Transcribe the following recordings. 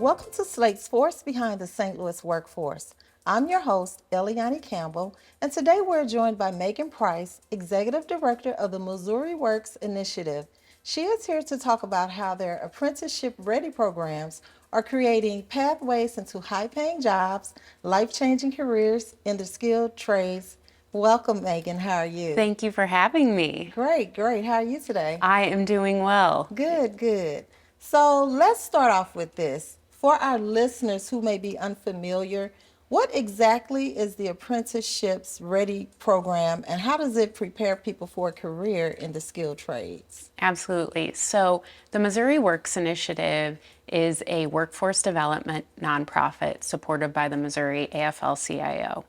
Welcome to SLATE's Force Behind the St. Louis Workforce. I'm your host, Eliani Campbell, and today we're joined by Megan Price, Executive Director of the Missouri Works Initiative. She is here to talk about how their apprenticeship ready programs are creating pathways into high-paying jobs, life-changing careers in the skilled trades. Welcome, Megan. How are you? Thank you for having me. Great, great. How are you today? I am doing well. Good, good. So let's start off with this. For our listeners who may be unfamiliar, what exactly is the Apprenticeships Ready program and how does it prepare people for a career in the skilled trades? Absolutely. So, the Missouri Works Initiative is a workforce development nonprofit supported by the Missouri AFL-CIO.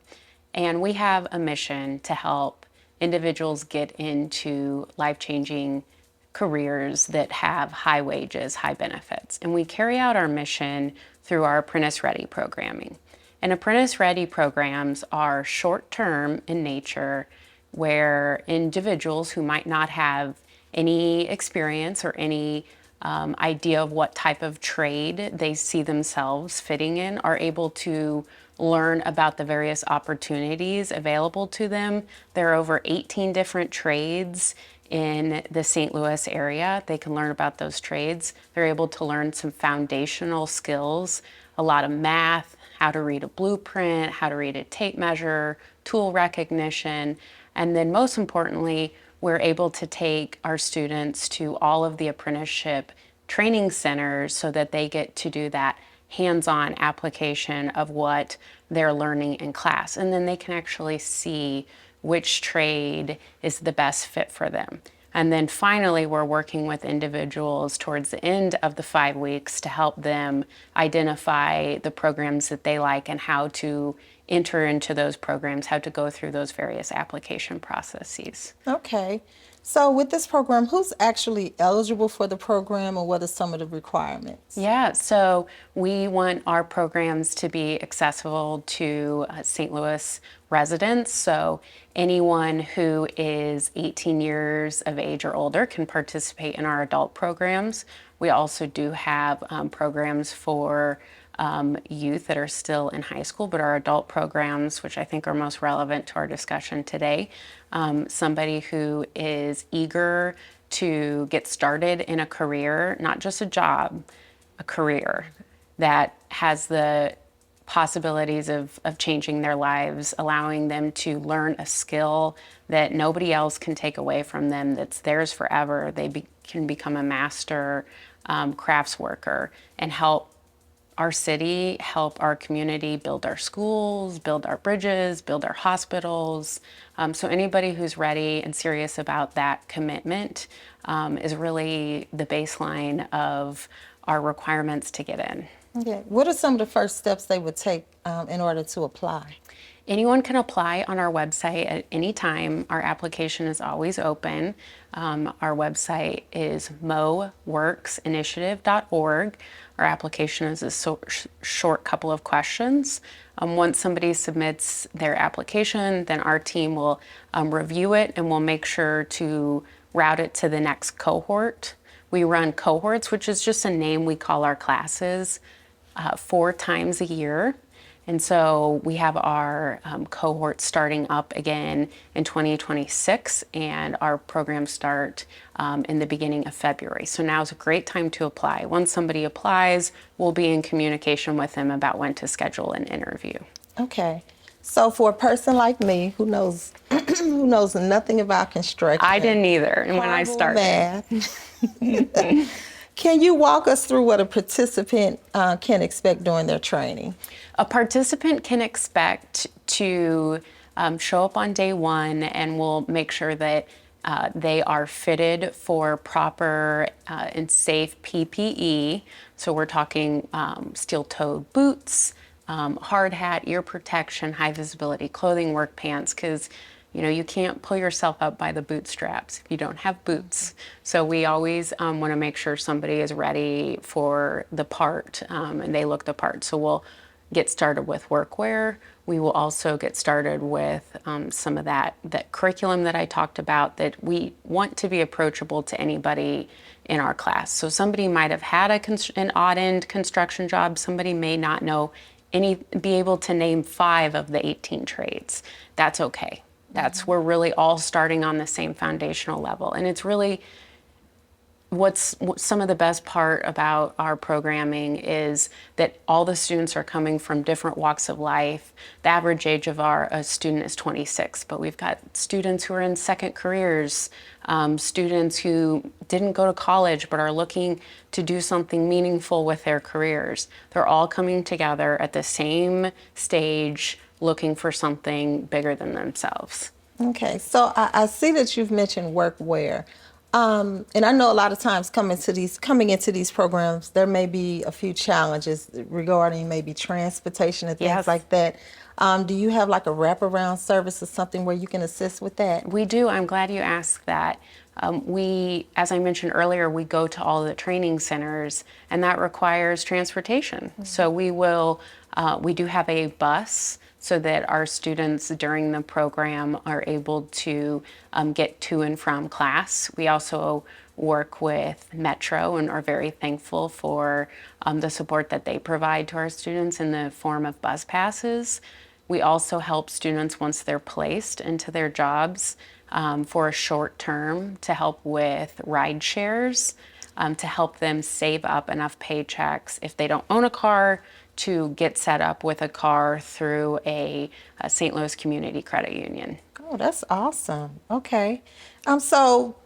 And we have a mission to help individuals get into life-changing careers that have high wages, high benefits. And we carry out our mission through our Apprentice Ready programming. And Apprentice Ready programs are short-term in nature where individuals who might not have any experience or any idea of what type of trade they see themselves fitting in are able to learn about the various opportunities available to them. There are over 18 different trades in the St. Louis area. They can learn about those trades. They're able to learn some foundational skills, a lot of math, how to read a blueprint, how to read a tape measure, tool recognition, and then most importantly, we're able to take our students to all of the apprenticeship training centers so that they get to do that hands-on application of what they're learning in class. And then they can actually see which trade is the best fit for them. And then finally, we're working with individuals towards the end of the 5 weeks to help them identify the programs that they like and how to enter into those programs, how to go through those various application processes. Okay. So with this program, who's actually eligible for the program or what are some of the requirements? Yeah, so we want our programs to be accessible to St. Louis residents. So anyone who is 18 years of age or older can participate in our adult programs. We also do have programs for youth that are still in high school, but our adult programs, which I think are most relevant to our discussion today, somebody who is eager to get started in a career, not just a job, a career that has the possibilities of changing their lives, allowing them to learn a skill that nobody else can take away from them, that's theirs forever. They can become a master crafts worker and help our city, help our community build our schools, build our bridges, build our hospitals. So anybody who's ready and serious about that commitment is really the baseline of our requirements to get in. Okay. What are some of the first steps they would take in order to apply? Anyone can apply on our website at any time. Our application is always open. Our website is moworksinitiative.org. Our application is a short couple of questions. Once somebody submits their application, then our team will review it and we'll make sure to route it to the next cohort. We run cohorts, which is just a name we call our classes, 4 times a year. And so we have our cohort starting up again in 2026, and our programs start in the beginning of February. So now is a great time to apply. Once somebody applies, we'll be in communication with them about when to schedule an interview. Okay. So for a person like me who knows who knows nothing about construction, I didn't either, and when I started. Math, can you walk us through what a participant can expect during their training? A participant can expect to show up on day one, and we'll make sure that they are fitted for proper and safe PPE. So we're talking steel-toed boots, hard hat, ear protection, high visibility clothing, work pants, because you can't pull yourself up by the bootstraps if you don't have boots. So we always want to make sure somebody is ready for the part and they look the part. So we'll get started with workwear. we will also get started with some of that curriculum that I talked about, that we want to be approachable to anybody in our class. So somebody might have had an odd-end construction job. Somebody may not be able to name 5 of the 18 trades. That's okay. We're really all starting on the same foundational level. And it's really what's some of the best part about our programming is that all the students are coming from different walks of life. The average age of a student is 26, but we've got students who are in second careers, students who didn't go to college but are looking to do something meaningful with their careers. They're all coming together at the same stage, looking for something bigger than themselves. Okay, so I see that you've mentioned workwear. And I know a lot of times coming into these programs, there may be a few challenges regarding maybe transportation and things Yes. like that. Do you have like a wraparound service or something where you can assist with that? We do. I'm glad you asked that. As I mentioned earlier, we go to all the training centers, and that requires transportation. So we do have a bus so that our students during the program are able to get to and from class. We also work with Metro and are very thankful for the support that they provide to our students in the form of bus passes. We also help students once they're placed into their jobs for a short term to help with ride shares, to help them save up enough paychecks if they don't own a car to get set up with a car through a St. Louis Community Credit Union. Oh, that's awesome. Okay. So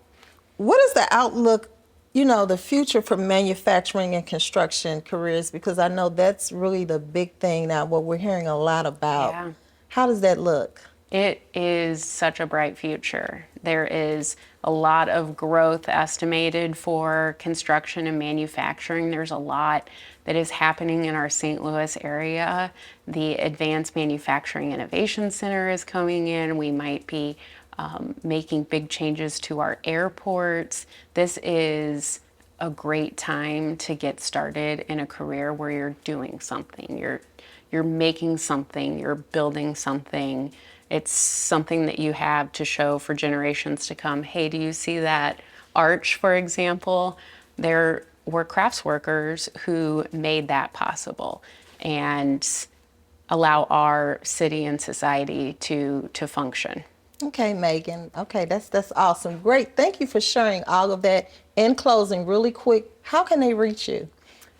what is the outlook, the future for manufacturing and construction careers? Because I know that's really the big thing now, what we're hearing a lot about. Yeah. How does that look? It is such a bright future. There is a lot of growth estimated for construction and manufacturing. There's a lot that is happening in our St. Louis area. The Advanced Manufacturing Innovation Center is coming in. We might be making big changes to our airports. This is a great time to get started in a career where you're doing something. You're making something, you're building something. It's something that you have to show for generations to come. Hey, do you see that arch, for example? There were crafts workers who made that possible and allow our city and society to function. Okay, Megan. Okay, that's awesome. Great. Thank you for sharing all of that. In closing, really quick, how can they reach you?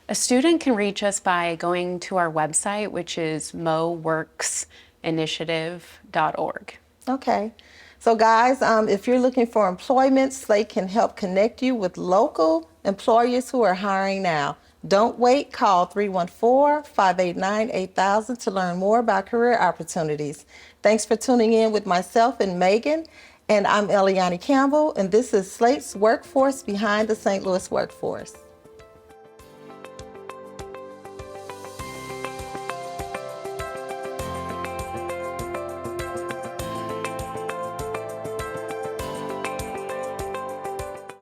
A student can reach us by going to our website, which is moworksinitiative.org. Okay. So guys, if you're looking for employment, SLATE can help connect you with local employers who are hiring now. Don't wait. Call 314-589-8000 to learn more about career opportunities. Thanks for tuning in with myself and Megan. And I'm Eliani Campbell, and this is SLATE's Workforce Behind the St. Louis Workforce.